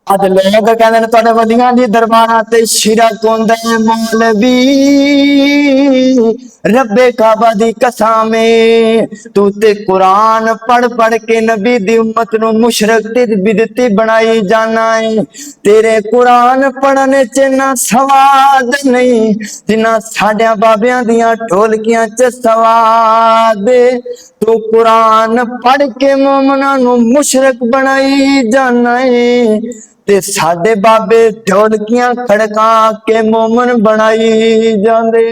ਅੱਜ ਲੋਕ ਕਹਿੰਦੇ ਨੇ ਤੁਹਾਡੇ ਵਲੀਆਂ ਦੀ ਦਰਬਾਰਾਂ ਤੇ ਸ਼ਿਰਾ ਕੋਂਦਾ ਮੌਲਵੀ ਰੱਬੇ ਕਾਬਾ ਦੀ ਕਸਮ ਤੂੰ ਤੇ ਕੁਰਾਨ ਪੜ ਕੇ ਨਬੀ ਦੀ ਉम्मत ਨੂੰ ਮੁਸ਼ਰਕ ਤੇ ਬਿਦਤੀ ਬਣਾਈ ਜਾਣਾ ਏ। ਤੇਰੇ ਕੁਰਾਨ ਪੜਨ ਚ ਨਾ ਸਵਾਦ ਨਹੀਂ ਜਿੰਨਾ ਸਾਡਿਆਂ ਬਾਬਿਆਂ ਦੀਆਂ ਢੋਲਕੀਆਂ ਚ ਸਵਾਦ। ਤੂੰ कुरान पढ़ के मोमना नू मुशरक बनाई जाना है ते साडे बाबे ढोलकियां खड़का के मोमन बनाई जांदे।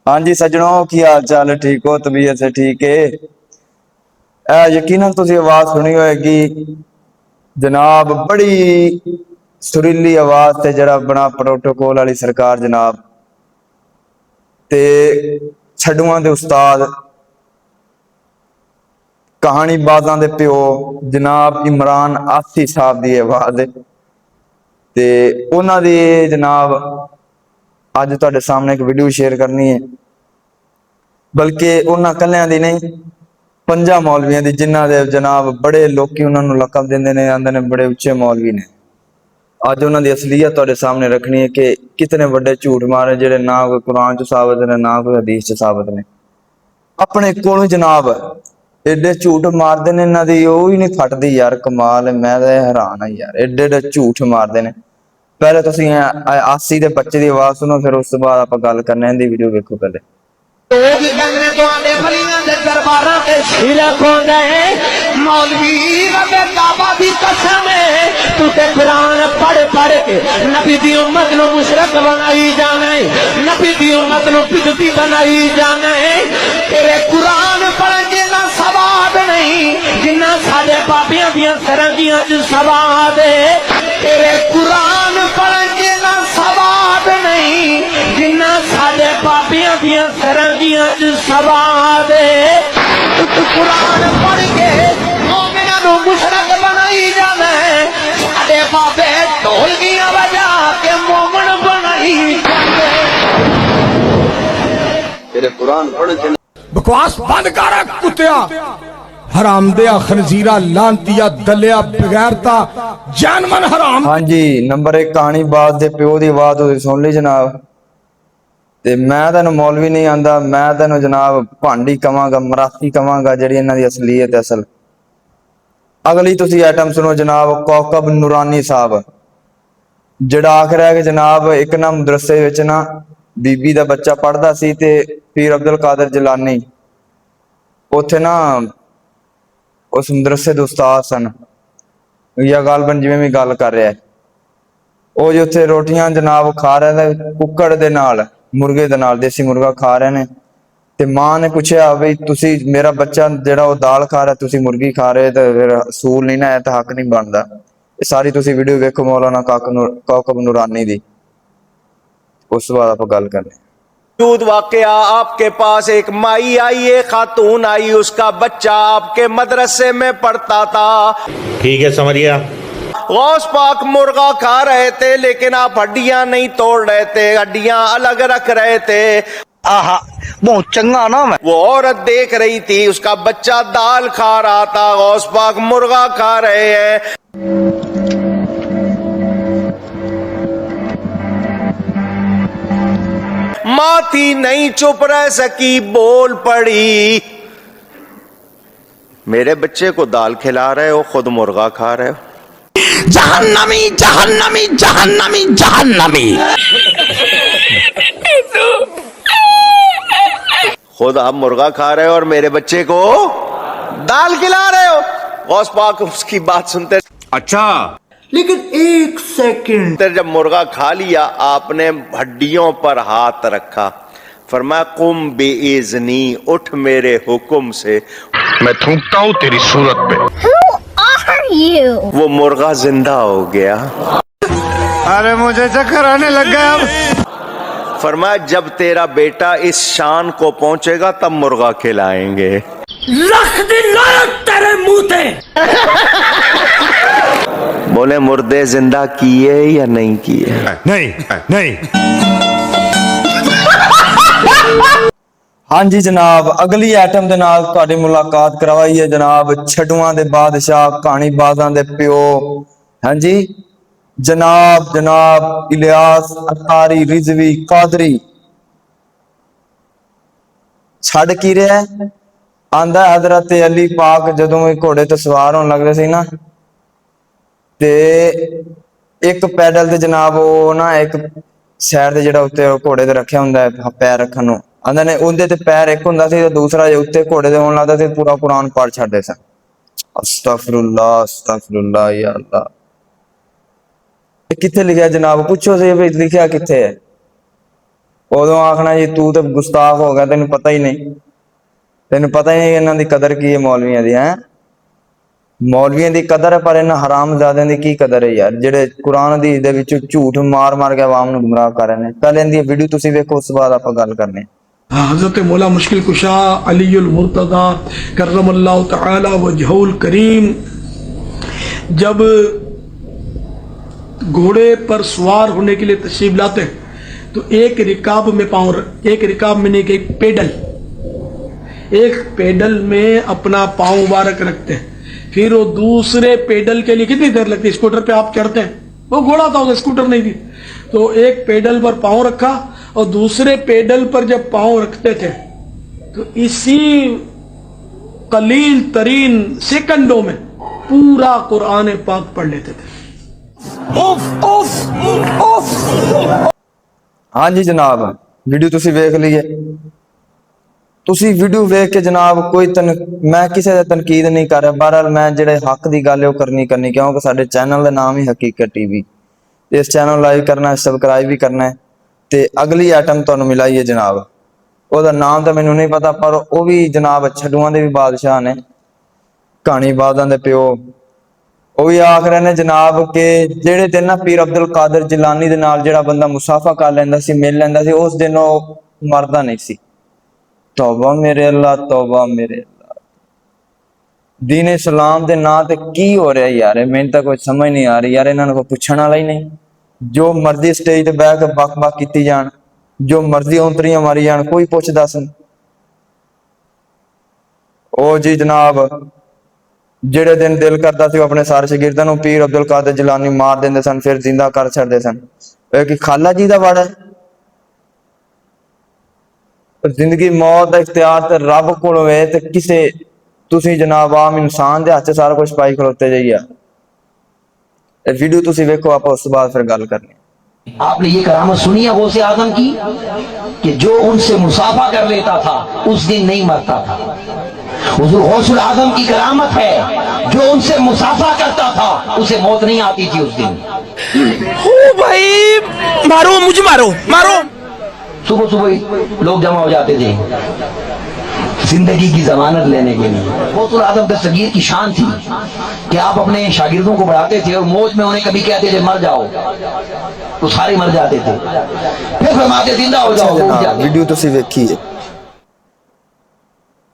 हाँ जी सज्जनों की हाल चाल ठीक हो, तबीयत से ठीक है। यकीनन तुसी आवाज सुनी होगी जनाब, बड़ी सुरीली आवाज ते जरा बना प्रोटोकॉल वाली सरकार जनाब ते छड्डुआं दे उस्ताद कहानी बाज़ां दे प्यो जनाब इमरान आसी साहब की आवाज ते उन्हां दी जनाब अज तुहाडे सामने एक वीडियो शेयर करनी है, बल्कि उन्हां कल्लियां दी नहीं 5 मौलवियां दी जिन्हां दे जनाब बड़े लोकी उन्हां नूं लकब दिंदे ने, आंदे ने बड़े उच्चे मौलवी ने। अज उन्हां दी असलीयत तुहाडे सामने रखनी है कि कितने वड्डे झूठ मारे जिहड़े ना कोई कुरान च साबित ने ना कोई हदीस च साबित ने। अपने कोलों जनाब एडे झूठ मारते ने, इन्हां दी ओह ही नहीं फटदी यार। कमाल है, मैं तो हैरान हाँ यार, एडे एडे झूठ मारते ने। पहले तुसीं आसी दे बच्चे दी आवाज सुनो, फिर उस तो बाद आपां गल करने दी। वीडियो वेखो पहले। मौलवी रब्बे काबा दी कसम तू ते कुरान पढ़ के नबी दी उम्मत नू मुशरक बनाई जाना है, नबी दी उम्मत नू बिदती बनाई जाना है। तेरे कुरान पढ़न जिन्ना सवाद नहीं जिन्ना साडे बाबियां दियां सरंगियां च सवाद है। तेरे कुरान पढ़न जिन्ना सवाद नहीं जिन्ना साडे बाबियां दियां सरंगियां च सवाद है। तू कुरान पढ़ के मोमिना नू मुशरक बनाई जाना है, साडे बाबे ढोलकियां बजा के मोमन बनाई जाते। तेरे कुरान पढ़ के बकवास बंद कर कुत्तिया, हराम दिया खनजीरा लांतिया दलिया बगैरता जानमन हराम। हाँ जी, नंबर 1 कहानी बाज दे प्यो दी आवाज तुसीं सुन ली जनाब। ते मैं तैनूं मौलवी नहीं आंदा, मैं तैनूं जनाब भांडी कवांगा, मरासी कवांगा, जिहड़ी इन्हां दी असलीयत असल। अगली तुसीं आइटम सुनो जनाब, कौकब नूरानी साहब जिहड़ा आखिर है कि जनाब एक ना मदरसे विच ना बीबी दा बच्चा पढ़दा सी ते पीर अब्दुल कादिर जिलानी उत्थे ना उस मदरसे दे उस्ताद सन, या गालबन जिवें भी गल कर रहा है, ਉਹ जो उत्थे रोटियां जनाब खा रहे ने कुक्कड़ दे नाल, मुर्गे दे नाल, देसी मुर्गा खा रहे ने। ते मां ने पूछया बई तुसी मेरा बच्चा जेड़ा वो दाल खा रहा तुसी मुर्गी खा रहे, तो फिर असूल नहीं ना है, तो हक नहीं बनता। सारी तुसी वीडियो वेखो मौलाना कौकब नूरानी दी, उस बाद आप गल करने। वाकया आपके पास एक माई आई, एक खातून आई, उसका बच्चा आपके मदरसे में पढ़ता था। ठीक है, समझ गया। गौस पाक मुर्गा खा रहे थे लेकिन आप हड्डियां नहीं तोड़ रहे थे, हड्डियां अलग रख रहे थे। आहा, बहुत चंगा ना मैं। वो औरत देख रही थी, उसका बच्चा दाल खा रहा था, गौस पाक मुर्गा खा रहे हैं। माँ थी नहीं चुप रह सकी, बोल पड़ी, मेरे बच्चे को दाल खिला रहे हो, खुद मुर्गा खा रहे हो। जहन्नमी जहन्नमी जहन्नमी जहन्नमी। खुद आप मुर्गा खा रहे हो और मेरे बच्चे को दाल खिला रहे हो। गौस पाक उसकी बात सुनते, अच्छा लेकिन एक सेकंड, जब मुर्गा खा लिया आपने हड्डियों पर हाथ रखा, फरमाया कुम बेइज़्नी, उठ मेरे हुक्म से। मैं थूकता हूँ तेरी सूरत पे। वो मुर्गा जिंदा हो गया। अरे मुझे चक्कर आने लग गया अब। फरमाया जब तेरा बेटा इस शान को पहुंचेगा तब मुर्गा खिलाएंगे। रख दी लानत तेरे मुंह ते। बोले मुर्दे जिंदा किए या नहीं किए? नहीं नहीं। हाँ जी जनाब, अगली आइटम दे नाल तुहाडी मुलाकात करवाई है जनाब छड्डुआं दे बादशाह, कहानी बाज़ां दे प्यो, हाँ जी, जनाब जनाब इलियास अतारी रिजवी कादरी छड़ की रहा है। आंदा हजरत अली पाक जदों भी घोड़े ते सवार होने लगदे सी ना, ते एक पैडल ते जनाब वो ना एक साइड ते जेड़ा उत्ते घोड़े ते रखिया हुंदा है पैर रखन नूं, आंदा ने उंदे ते पैर एक हुंदा सी ते दूसरा उत्ते घोड़े ते होण लगदा सी पूरा कुरान पढ़ छड्डदे सन। अस्तगफिरुल्लाह या अल्लाह। किथे लिखा जनाब, पूछो सी भी लिखा किथे है। उदों आखना जी तू तो गुस्ताख हो गया, तेन पता ही नहीं, तेन पता ही नहीं इन्हां दी कदर की है मौलवियां दी। है मौलवियां दी कदर है, पर इन्हां हरामजादियां दी की कदर है यार, जेड़े कुरान हदीस दे विच झूठ मार मार के आवाम नूं गुमराह कर रहे हैं। पहले इनदी वीडियो तुसीं वेखो, उस बाद आपां गल करने। हजरत मौला मुश्किल कुशा अलीउल मुर्तज़ा करमल्लाहु तआला वजहुल करीम जब घोड़े पर सवार होने के लिए तशरीफ लाते हैं तो एक रिकाब में एक रिकाब में नहीं, एक पेडल में अपना पाँव मुबारक रखते हैं, फिर वो दूसरे पेडल के लिए कितनी देर लगती है। स्कूटर पे आप चढ़ते हैं, वो घोड़ा था उसे स्कूटर नहीं थी, तो एक पेडल पर पाँव रखा और दूसरे पेडल पर जब पाँव रखते थे तो इसी कलील तरीन सेकंडों में पूरा कुरान पाक पढ़ लेते थे। हाँ जी जनाब, वीडियो तुसी वेख लीए। तुसी वीडियो वेख के जनाब कोई मैं किसी दा तनकीद नहीं कर रहा। बहरहाल मैं जेड़े हक दी गल है वो करनी क्योंकि साडे चैनल का नाम ही हकीकत टीवी। इस चैनल लाइक करना है, सबसक्राइब भी करना है। ते अगली आइटम तुहानू मिलाई है जनाब, ओहदा नाम तो मैनू नहीं पता, पर वो भी जनाब छड्डुआं दे भी बादशाह ने, कहानी बादां दे प्यो। वो भी आख रहे ने जनाब के जेड़े दिन ना पीर अब्दुल कादिर जिलानी दे नाल जेड़ा बंदा मुसाफा कर लैंदा सी, मिल लैंदा सी, उस दिन वो मरदा नहीं सी। तौबा मेरे अल्लाह, तौबा मेरे अल्लाह। दीन इस्लाम दे नां ते की हो रहा है यार, मैनूं तां कोई समझ नहीं आ रही यार। इन्हां नूं कोई पुछण वाला ही नहीं, जो मर्जी स्टेज ते बैठ के बक बक कीती जान, जो मर्जी औंतरियां मारी जान, कोई पुछ दस नहीं। ओ जी जनाब, जेड़े दिन दिल करता सी अपने सारे शागिर्दां नूं पीर अब्दुल कादिर जिलानी मार देंदे सन, फिर जिंदा कर छड्डदे सन। इह कि खाला जी दा वाड़ा है? जिंदगी मौत का इख्तियार ते रब कोल होवे ते किसे तुसी जनाब आम इंसान दे हत्थ सारा कुछ पाई खलोते जाइए। वीडियो तुसी वेखो, आप उस बाद फिर गल करनी। आपने ये करामत सुनी है गौसे आजम की कि जो उनसे मुसाफा कर लेता था उस दिन नहीं मरता था। हुजूर गौसुल आजम की करामत है, जो उनसे मुसाफा करता था उसे मौत नहीं आती थी उस दिन। ओ भाई मारो, मुझे मारो मारो। सुबह सुबह लोग जमा हो जाते थे जिंदगी की जमानत लेने के लिए। गौसुल आजम दस्तगीर की शान थी कि आप अपने शागिर्दों को बढ़ाते थे और मौज में उन्हें कभी कहते थे मर जाओ तो सारे मर जाते थे, फिर फरमाते जिंदा हो जाओ। वीडियो तुसी वेखी है।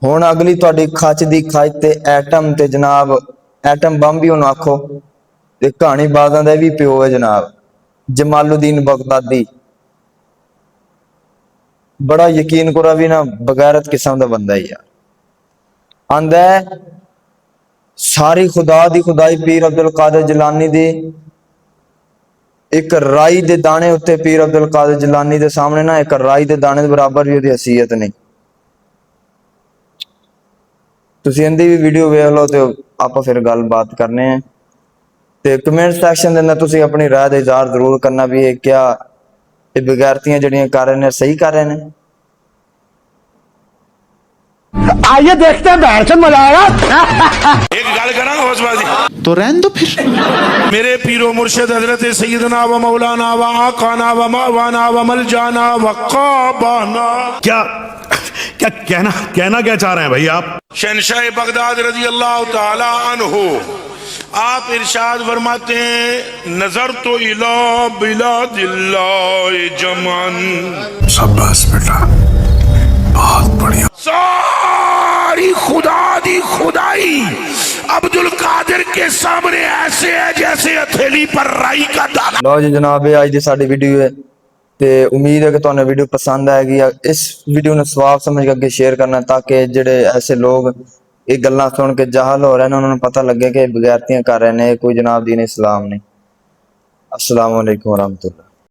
हुण अगली तुहाडी खच दी खच ते एटम ते जनाब एटम बम भी हुण आखो ते कहानी बादां दा भी प्यो है जनाब, जमालुद्दीन बगदादी। बड़ा यकीन करो भी ना, बगैरत किस्म का बंदा ही यार। आंदा है सारी खुदा दी खुदाई पीर अब्दुल कादिर जिलानी दी, एक राई दे दाने उत्ते पीर अब्दुल कादिर जिलानी दे सामने ना एक राई दे दाने दे बराबर भी उहदी हैसियत नहीं। तुसी इंदी भी वीडियो वेख लो ते आपां फिर गलबात करने हैं। ते कमेंट सैक्शन दे अंदर तुसी अपनी राय दा इज़हार जरूर करना भी है क्या ये बेगैरतियां जड़ियां कर रहे हैं सही कर रहे हैं। आइए देखते हैं, बैठ से मजा आएगा। एक गल करा हौसबाजी तो रहने दो फिर। मेरे पीरो मुर्शिद हजरत सैयदना व मौलाना व आकाना व मवाना व मलजाना व क़ाबाना। क्या क्या कहना क्या चाह रहे हैं भाई आप? शहनशाह बगदाद रजी अल्लाह ताला अन्हु आप इरशाद फरमाते हैं, नजर तो इला बिलादिल्लाह जमन। शाबाश बेटा, बहुत बढ़िया। सारी खुदा दी खुदाई अब्दुल कादिर के सामने ऐसे है जैसे हथेली पर राई का दाना। लो जी जनाब, आज दी साडी वीडियो है ते उम्मीद है कि तुहानू वीडियो पसंद आएगी। इस वीडियो ने सवाब समझ के अगे शेयर करना ताकि जेड़े ऐसे लोग ਇਹ ਗੱਲਾਂ ਸੁਣ ਕੇ ਜਾਹਲ ਹੋ ਰਹੇ ਨੇ, ਉਹਨਾਂ ਨੂੰ ਪਤਾ ਲੱਗੇ ਕਿ ਇਹ ਬਗੈਰਤੀਆਂ ਕਰ ਰਹੇ ਨੇ, ਇਹ ਕੋਈ ਜਨਾਬ ਦੀਨ ਇਸਲਾਮ ਨਹੀਂ। अस्सलाम वालेकुम वरहमतुल्लाह।